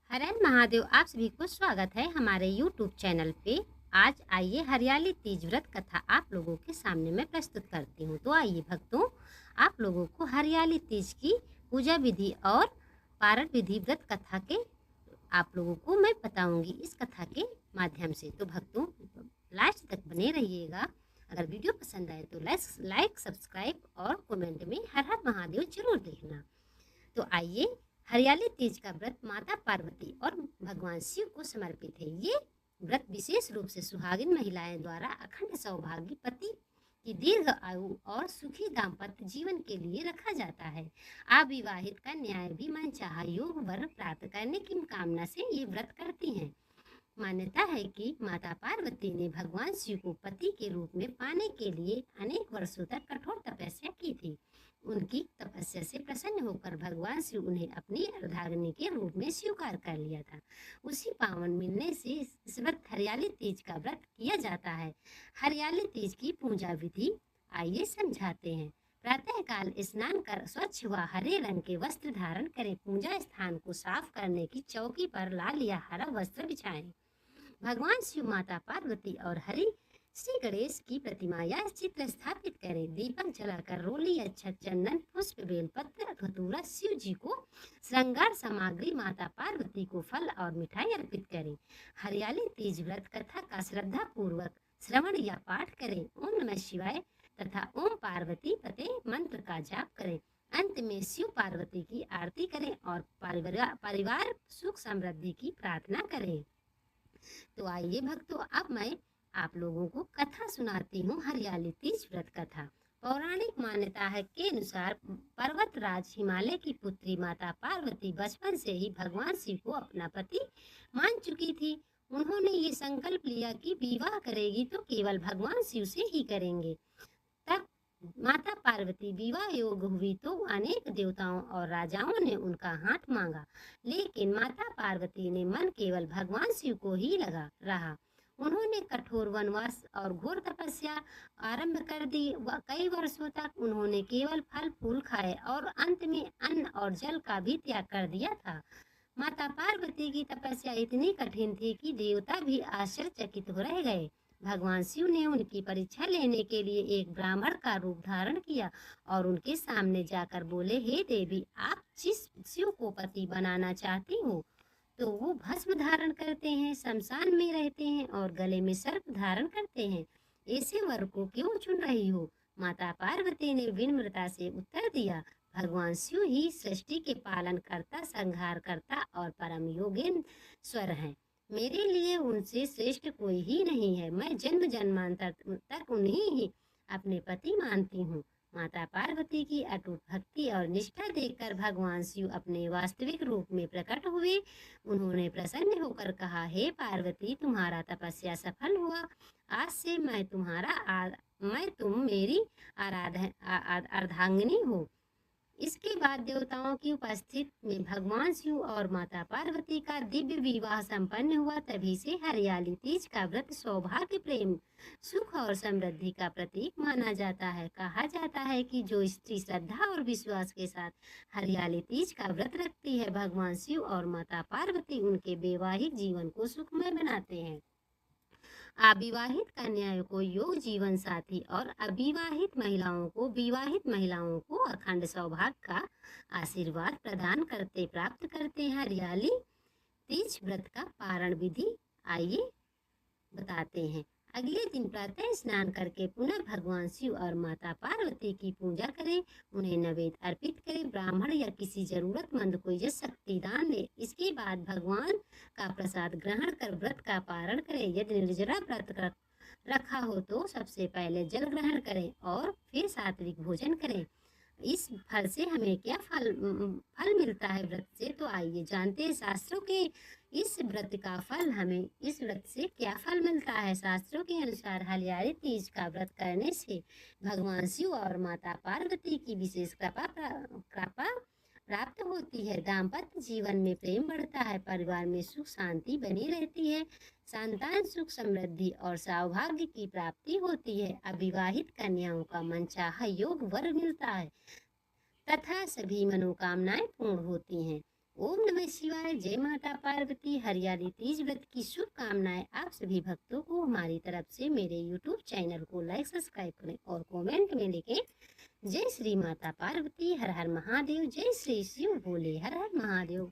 हर हर महादेव। आप सभी को स्वागत है हमारे YouTube चैनल पे। आज आइए हरियाली तीज व्रत कथा आप लोगों के सामने मैं प्रस्तुत करती हूँ। तो आइए भक्तों, आप लोगों को हरियाली तीज की पूजा विधि और पारण विधि व्रत कथा के आप लोगों को मैं बताऊंगी इस कथा के माध्यम से। तो भक्तों, लास्ट तक बने रहिएगा। अगर वीडियो पसंद आए तो लाइक सब्सक्राइब और कमेंट में हर हर महादेव जरूर लिखना। तो आइए, हरियाली तीज का व्रत माता पार्वती और भगवान शिव को समर्पित है। ये व्रत विशेष रूप से सुहागिन महिलाएं द्वारा अखंड सौभाग्य, पति की दीर्घ आयु और सुखी दाम्पत्य जीवन के लिए रखा जाता है। अविवाहित कन्याएं भी मनचाहा योग वर प्राप्त करने की कामना से ये व्रत करती हैं। मान्यता है कि माता पार्वती ने भगवान शिव को पति के रूप में पाने के लिए अनेक वर्षों तक कठोर तपस्या की थी। उनकी तपस्या से प्रसन्न होकर भगवान शिव उन्हें अपनी अर्धांगिनी के रूप में स्वीकार कर लिया था। उसी पावन मिलने से इस व्रत हरियाली तीज का व्रत किया जाता है। हरियाली तीज की पूजा विधि आइए समझाते हैं। प्रातः काल स्नान कर स्वच्छ व हरे रंग के वस्त्र धारण करें। पूजा स्थान को साफ करने की चौकी पर लाल या हरा वस्त्र बिछाएं। भगवान शिव, माता पार्वती और हरि श्री गणेश की प्रतिमा या चित्र स्थापित करें। दीपक जलाकर रोली, अच्छा चंदन, पुष्प, बेलपत्र, धतूरा शिव जी को श्रृंगार सामग्री, माता पार्वती को फल और मिठाई अर्पित करें। हरियाली तीज व्रत कथा का श्रद्धा पूर्वक श्रवण या पाठ करें। ओम नमः शिवाय तथा ओम पार्वती पते मंत्र का जाप करें। अंत में शिव पार्वती की आरती करें और परिवार सुख समृद्धि की प्रार्थना करें। तो आइए भक्तों, अब मैं आप लोगों को कथा सुनाती हूँ। हरियाली तीज व्रत कथा। पौराणिक मान्यता है के अनुसार पर्वतराज हिमालय की पुत्री माता पार्वती बचपन से ही भगवान शिव को अपना पति मान चुकी थी। उन्होंने ये संकल्प लिया कि विवाह करेगी तो केवल भगवान शिव से ही करेंगे। तब माता पार्वती विवाह योग हुई तो अनेक देवताओं और राजाओं ने उनका हाथ मांगा, लेकिन माता पार्वती ने मन केवल भगवान शिव को ही लगा रहा। उन्होंने कठोर वनवास और घोर तपस्या आरंभ कर दी। कई वर्षों तक उन्होंने केवल फल फूल खाए और अंत में अन्न और जल का भी त्याग कर दिया था। माता पार्वती की तपस्या इतनी कठिन थी कि देवता भी आश्चर्यचकित हो रह गए। भगवान शिव ने उनकी परीक्षा लेने के लिए एक ब्राह्मण का रूप धारण किया और उनके सामने जाकर बोले, हे देवी, आप जिस शिव को पति बनाना चाहती हो तो वो भस्म धारण करते हैं, शमशान में रहते हैं और गले में सर्प धारण करते हैं। ऐसे वर को क्यों चुन रही हो? माता पार्वती ने विनम्रता से उत्तर दिया, भगवान शिव ही सृष्टि के पालन करता, संहार करता और परम योगेश्वर हैं। मेरे लिए उनसे श्रेष्ठ कोई ही नहीं है। मैं जन्म जन्मांतर तक उन्हीं ही अपने पति मानती हूँ। माता पार्वती की अटूट भक्ति और निष्ठा देखकर भगवान शिव अपने वास्तविक रूप में प्रकट हुए। उन्होंने प्रसन्न होकर कहा, हे पार्वती, तुम्हारा तपस्या सफल हुआ। आज से मैं तुम मेरी अर्धांगिनी हो। इसके बाद देवताओं की उपस्थिति में भगवान शिव और माता पार्वती का दिव्य विवाह संपन्न हुआ। तभी से हरियाली तीज का व्रत सौभाग्य, प्रेम, सुख और समृद्धि का प्रतीक माना जाता है। कहा जाता है कि जो स्त्री श्रद्धा और विश्वास के साथ हरियाली तीज का व्रत रखती है, भगवान शिव और माता पार्वती उनके वैवाहिक जीवन को सुखमय बनाते हैं। अविवाहित कन्याओं को योग जीवन साथी और विवाहित महिलाओं को अखंड सौभाग्य का आशीर्वाद प्रदान करते प्राप्त करते हैं। हरियाली तीज व्रत का पारण विधि आइए बताते हैं। अगले दिन प्रातः स्नान करके पुनः भगवान शिव और माता पार्वती की पूजा करें। उन्हें नैवेद्य अर्पित करें। ब्राह्मण या किसी जरूरतमंद को यह शक्ति दान दे। इसके बाद भगवान का प्रसाद ग्रहण कर व्रत का पारण करें। यदि निर्जला व्रत रखा हो तो सबसे पहले जल ग्रहण करें और फिर सात्विक भोजन करें। इस फल से हमें क्या फल मिलता है व्रत से? तो आइए जानते हैं शास्त्रों के इस व्रत का फल। हमें इस व्रत से क्या फल मिलता है? शास्त्रों के अनुसार हरियाली तीज का व्रत करने से भगवान शिव और माता पार्वती की विशेष कृपा प्राप्त होती है। दाम्पत्य जीवन में प्रेम बढ़ता है। परिवार में सुख शांति बनी रहती है। संतान सुख समृद्धि और सौभाग्य की प्राप्ति होती है। अविवाहित कन्याओं का मनचाहा योग वर मिलता है तथा सभी मनोकामनाएं पूर्ण होती हैं। ओम नमः शिवाय। जय माता पार्वती। हरियाली तीज व्रत की शुभकामनाएं आप सभी भक्तों को हमारी तरफ से। मेरे YouTube चैनल को लाइक सब्सक्राइब करें और कमेंट में लिखें जय श्री माता पार्वती, हर हर महादेव। जय श्री शिव भोले, हर हर महादेव।